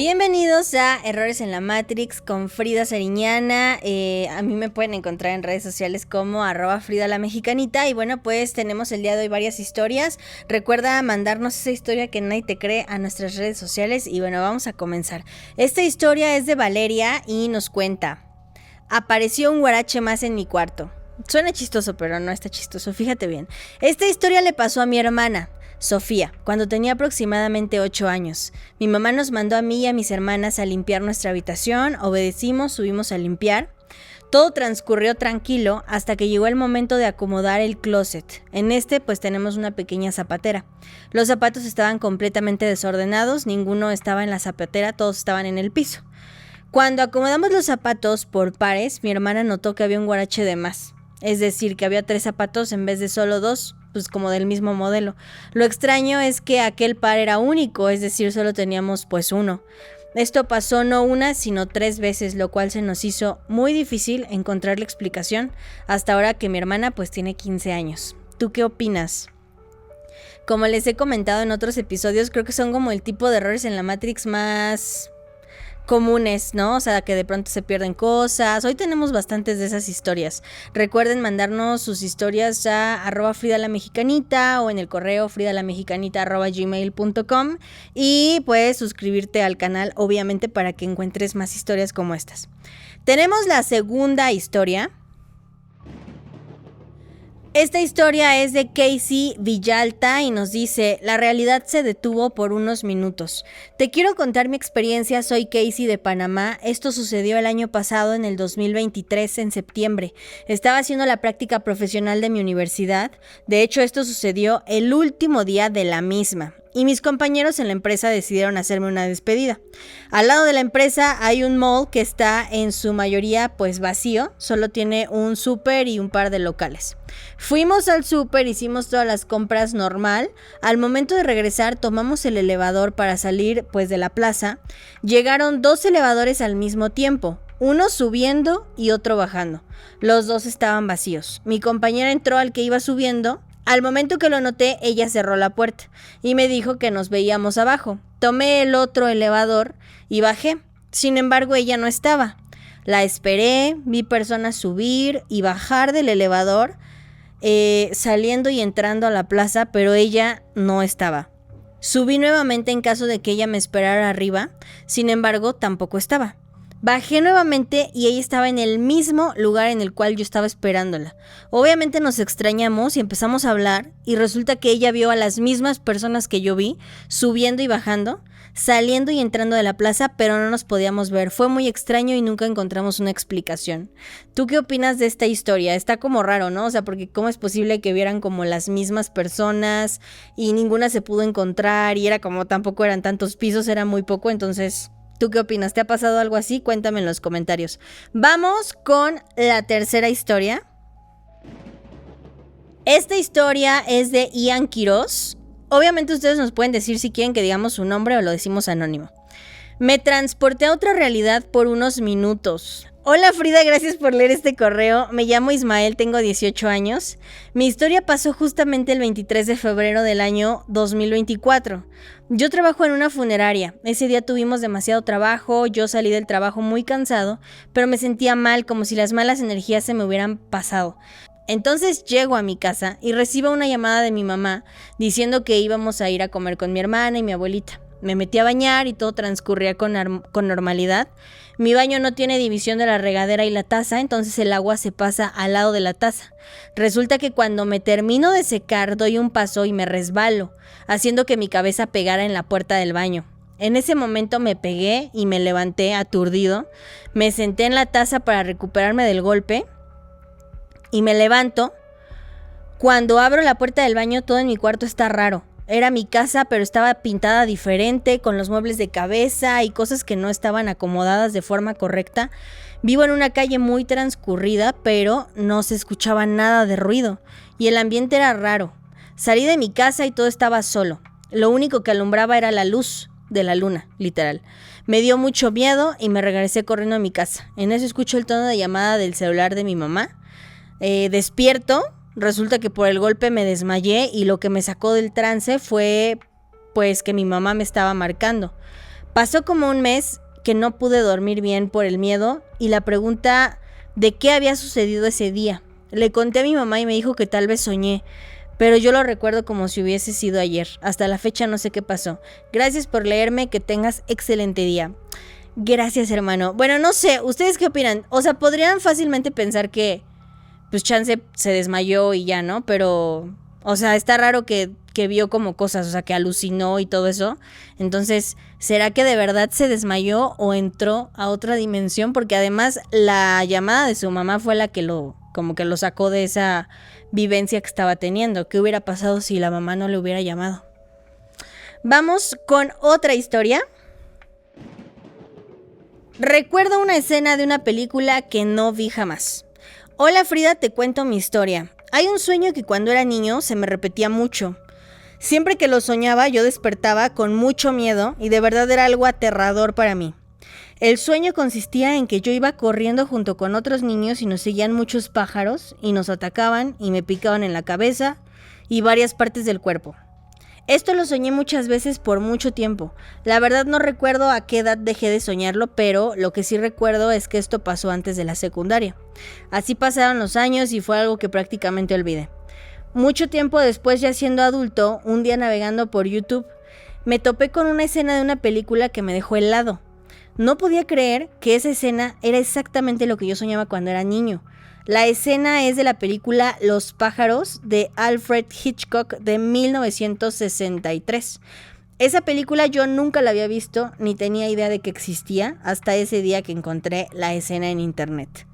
Bienvenidos a Errores en la Matrix con Frida Sariñana. A mí me pueden encontrar en redes sociales como @FridaLaMexicanita. Y bueno, pues tenemos el día de hoy varias historias. Recuerda mandarnos esa historia que nadie te cree a nuestras redes sociales. Y bueno, vamos a comenzar. Esta historia es de Valeria y nos cuenta: apareció un guarache más en mi cuarto. Suena chistoso, pero no está chistoso, fíjate bien. Esta historia le pasó a mi hermana Sofía, cuando tenía aproximadamente 8 años. Mi mamá nos mandó a mí y a mis hermanas a limpiar nuestra habitación, obedecimos, subimos a limpiar. Todo transcurrió tranquilo hasta que llegó el momento de acomodar el closet. En pues tenemos una pequeña zapatera. Los zapatos estaban completamente desordenados, ninguno estaba en la zapatera, todos estaban en el piso. Cuando acomodamos los zapatos por pares, mi hermana notó que había un guarache de más. Es decir, que había 3 zapatos en vez de solo 2, pues como del mismo modelo. Lo extraño es que aquel par era único, es decir, solo teníamos pues uno. Esto pasó no una, sino 3 veces, lo cual se nos hizo muy difícil encontrar la explicación, hasta ahora que mi hermana pues tiene 15 años. ¿Tú qué opinas? Como les he comentado en otros episodios, creo que son como el tipo de errores en la Matrix más comunes, ¿no? O sea, que de pronto se pierden cosas. Hoy tenemos bastantes de esas historias. Recuerden mandarnos sus historias a @FridaLaMexicanita o en el correo fridalamexicanita@gmail.com y puedes suscribirte al canal, obviamente, para que encuentres más historias como estas. Tenemos la segunda historia. Esta historia es de Casey Villalta y nos dice: la realidad se detuvo por unos minutos. Te quiero contar mi experiencia, soy Casey de Panamá. Esto sucedió el año pasado, en el 2023, en septiembre. Estaba haciendo la práctica profesional de mi universidad. De hecho, esto sucedió el último día de la misma. Y mis compañeros en la empresa decidieron hacerme una despedida. Al lado de la empresa hay un mall que está en su mayoría pues vacío, solo tiene un súper y un par de locales. Fuimos al súper, hicimos todas las compras normal. Al momento de regresar tomamos el elevador para salir pues de la plaza. Llegaron 2 elevadores al mismo tiempo, uno subiendo y otro bajando. Los 2 estaban vacíos. Mi compañera entró al que iba subiendo. Al momento que lo noté, ella cerró la puerta y me dijo que nos veíamos abajo. Tomé el otro elevador y bajé. Sin embargo, ella no estaba. La esperé, vi personas subir y bajar del elevador, saliendo y entrando a la plaza, pero ella no estaba. Subí nuevamente en caso de que ella me esperara arriba, sin embargo, tampoco estaba. Bajé nuevamente y ella estaba en el mismo lugar en el cual yo estaba esperándola. Obviamente nos extrañamos y empezamos a hablar y resulta que ella vio a las mismas personas que yo vi, subiendo y bajando, saliendo y entrando de la plaza, pero no nos podíamos ver. Fue muy extraño y nunca encontramos una explicación. ¿Tú qué opinas de esta historia? Está como raro, ¿no? O sea, porque ¿cómo es posible que vieran como las mismas personas y ninguna se pudo encontrar y era como tampoco eran tantos pisos, era muy poco? Entonces, ¿tú qué opinas? ¿Te ha pasado algo así? Cuéntame en los comentarios. Vamos con la tercera historia. Esta historia es de Ian Quiroz. Obviamente ustedes nos pueden decir si quieren que digamos su nombre o lo decimos anónimo. Me transporté a otra realidad por unos minutos. Hola Frida, gracias por leer este correo. Me llamo Ismael, tengo 18 años. Mi historia pasó justamente el 23 de febrero del año 2024. Yo trabajo en una funeraria. Ese día tuvimos demasiado trabajo, yo salí del trabajo muy cansado, pero me sentía mal, como si las malas energías se me hubieran pasado. Entonces llego a mi casa y recibo una llamada de mi mamá diciendo que íbamos a ir a comer con mi hermana y mi abuelita. Me metí a bañar y todo transcurría con normalidad. Mi baño no tiene división de la regadera y la taza, entonces el agua se pasa al lado de la taza. Resulta que cuando me termino de secar doy un paso y me resbalo, haciendo que mi cabeza pegara en la puerta del baño. En ese momento me pegué y me levanté aturdido. Me senté en la taza para recuperarme del golpe y me levanto. Cuando abro la puerta del baño, todo en mi cuarto está raro. Era mi casa, pero estaba pintada diferente, con los muebles de cabeza y cosas que no estaban acomodadas de forma correcta. Vivo en una calle muy transcurrida, pero no se escuchaba nada de ruido y el ambiente era raro. Salí de mi casa y todo estaba solo. Lo único que alumbraba era la luz de la luna, literal. Me dio mucho miedo y me regresé corriendo a mi casa. En eso escucho el tono de llamada del celular de mi mamá. Despierto. Resulta que por el golpe me desmayé y lo que me sacó del trance fue pues que mi mamá me estaba marcando. Pasó como un mes que no pude dormir bien por el miedo y la pregunta de qué había sucedido ese día. Le conté a mi mamá y me dijo que tal vez soñé, pero yo lo recuerdo como si hubiese sido ayer. Hasta la fecha no sé qué pasó. Gracias por leerme, que tengas excelente día. Gracias, hermano. Bueno, no sé, ¿ustedes qué opinan? O sea, podrían fácilmente pensar que pues chance se desmayó y ya, ¿no? Pero, o sea, está raro que vio como cosas, o sea, que alucinó y todo eso. Entonces, ¿será que de verdad se desmayó o entró a otra dimensión? Porque además la llamada de su mamá fue la que como que lo sacó de esa vivencia que estaba teniendo. ¿Qué hubiera pasado si la mamá no le hubiera llamado? Vamos con otra historia. Recuerdo una escena de una película que no vi jamás. Hola Frida, te cuento mi historia. Hay un sueño que cuando era niño se me repetía mucho. Siempre que lo soñaba yo despertaba con mucho miedo y de verdad era algo aterrador para mí. El sueño consistía en que yo iba corriendo junto con otros niños y nos seguían muchos pájaros y nos atacaban y me picaban en la cabeza y varias partes del cuerpo. Esto lo soñé muchas veces por mucho tiempo. La verdad no recuerdo a qué edad dejé de soñarlo, pero lo que sí recuerdo es que esto pasó antes de la secundaria. Así pasaron los años y fue algo que prácticamente olvidé. Mucho tiempo después, ya siendo adulto, un día navegando por YouTube, me topé con una escena de una película que me dejó helado. No podía creer que esa escena era exactamente lo que yo soñaba cuando era niño. La escena es de la película Los pájaros de Alfred Hitchcock de 1963. Esa película yo nunca la había visto ni tenía idea de que existía hasta ese día que encontré la escena en internet.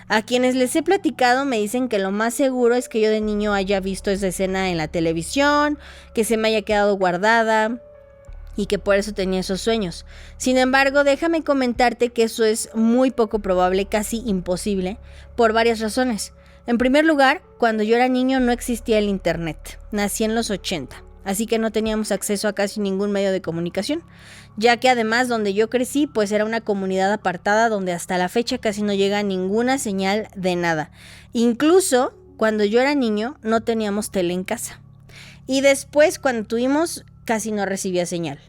A quienes les he platicado me dicen que lo más seguro es que yo de niño haya visto esa escena en la televisión, que se me haya quedado guardada y que por eso tenía esos sueños. Sin embargo, déjame comentarte que eso es muy poco probable, casi imposible, por varias razones. En primer lugar, cuando yo era niño no existía el internet. Nací en los 80, así que no teníamos acceso a casi ningún medio de comunicación, ya que además donde yo crecí pues era una comunidad apartada donde hasta la fecha casi no llega ninguna señal de nada. Incluso cuando yo era niño no teníamos tele en casa. Y después cuando tuvimos casi no recibía señal.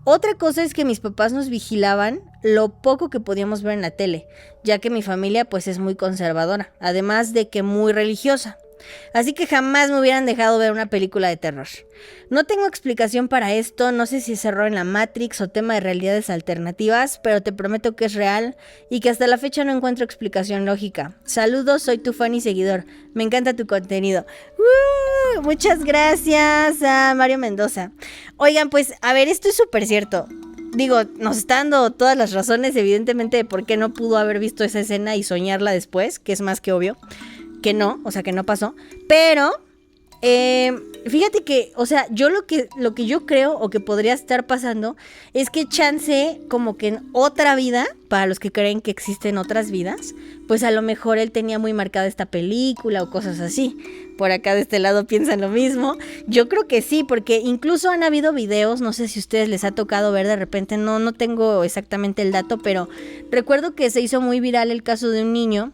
Otra cosa es que mis papás nos vigilaban lo poco que podíamos ver en la tele, ya que mi familia pues es muy conservadora, además de que muy religiosa. Así que jamás me hubieran dejado ver una película de terror. No tengo explicación para esto, no sé si es error en la Matrix o tema de realidades alternativas, pero te prometo que es real y que hasta la fecha no encuentro explicación lógica. Saludos, soy tu fan y seguidor. Me encanta tu contenido. Muchas gracias a Mario Mendoza. Oigan, pues a ver, esto es súper cierto. Digo, nos está dando todas las razones evidentemente de por qué no pudo haber visto esa escena y soñarla después, que es más que obvio. Que no, o sea, que no pasó. Pero, fíjate que, o sea, yo lo que yo creo o que podría estar pasando es que chance como que en otra vida, para los que creen que existen otras vidas, pues a lo mejor él tenía muy marcada esta película o cosas así. Por acá de este lado piensan lo mismo. Yo creo que sí, porque incluso han habido videos, no sé si a ustedes les ha tocado ver de repente, no tengo exactamente el dato, pero recuerdo que se hizo muy viral el caso de un niño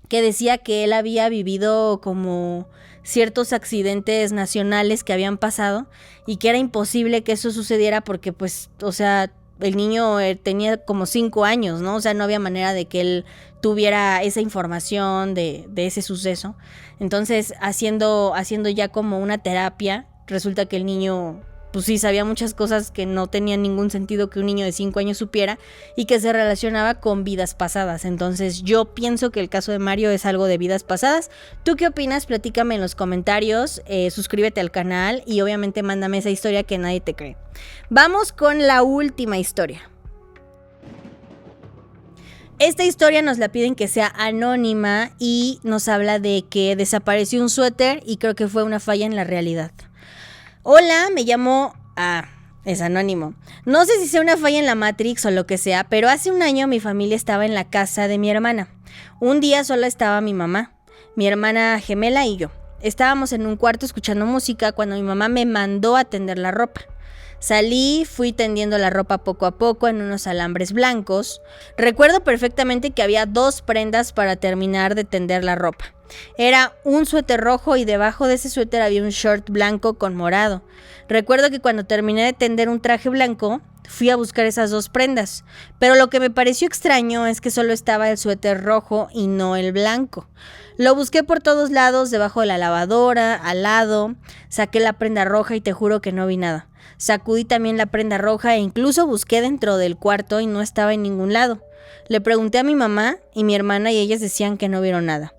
que decía que él había vivido como ciertos accidentes nacionales que habían pasado y que era imposible que eso sucediera porque pues, o sea, el niño tenía como 5 años, ¿no? O sea, no había manera de que él tuviera esa información de ese suceso. Entonces, haciendo ya como una terapia, resulta que el niño pues sí, sabía muchas cosas que no tenían ningún sentido que un niño de 5 años supiera y que se relacionaba con vidas pasadas. Entonces yo pienso que el caso de Mario es algo de vidas pasadas. ¿Tú qué opinas? Platícame en los comentarios, suscríbete al canal y obviamente mándame esa historia que nadie te cree. Vamos con la última historia. Esta historia nos la piden que sea anónima y nos habla de que desapareció un suéter y creo que fue una falla en la realidad. Hola, me llamo... es anónimo. No sé si sea una falla en la Matrix o lo que sea, pero hace un año mi familia estaba en la casa de mi hermana. Un día solo estaba mi mamá, mi hermana gemela y yo. Estábamos en un cuarto escuchando música cuando mi mamá me mandó a tender la ropa. Salí, fui tendiendo la ropa poco a poco en unos alambres blancos. Recuerdo perfectamente que había 2 prendas para terminar de tender la ropa. Era un suéter rojo y debajo de ese suéter había un short blanco con morado. Recuerdo que cuando terminé de tender un traje blanco, fui a buscar esas 2 prendas, pero lo que me pareció extraño es que solo estaba el suéter rojo y no el blanco. Lo busqué por todos lados, debajo de la lavadora, al lado, saqué la prenda roja y te juro que no vi nada. Sacudí también la prenda roja e incluso busqué dentro del cuarto y no estaba en ningún lado. Le pregunté a mi mamá y mi hermana y ellas decían que no vieron nada.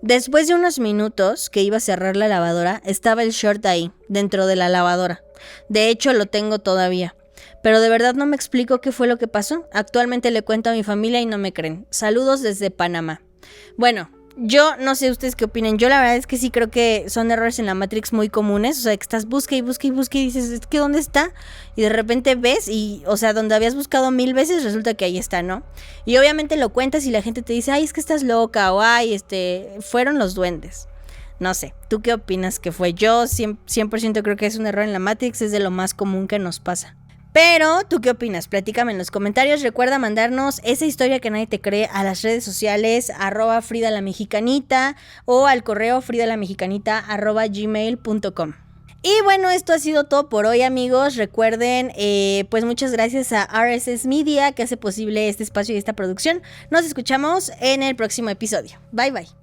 Después de unos minutos que iba a cerrar la lavadora, estaba el short ahí, dentro de la lavadora. De hecho, lo tengo todavía. Pero de verdad no me explico qué fue lo que pasó. Actualmente le cuento a mi familia y no me creen. Saludos desde Panamá. Bueno, yo no sé ustedes qué opinen. Yo la verdad es que sí creo que son errores en la Matrix muy comunes. O sea, que estás busca y dices, es que ¿dónde está? Y de repente ves y, o sea, donde habías buscado 1000 veces resulta que ahí está, ¿no? Y obviamente lo cuentas y la gente te dice, ay, es que estás loca o ay, fueron los duendes. No sé, ¿tú qué opinas que fue? Yo 100% creo que es un error en la Matrix, es de lo más común que nos pasa. Pero, ¿tú qué opinas? Platícame en los comentarios. Recuerda mandarnos esa historia que nadie te cree a las redes sociales, @FridaLaMexicanita o al correo fridalamexicanita@gmail.com. Y bueno, esto ha sido todo por hoy, amigos. Recuerden, pues muchas gracias a RSS Media que hace posible este espacio y esta producción. Nos escuchamos en el próximo episodio. Bye, bye.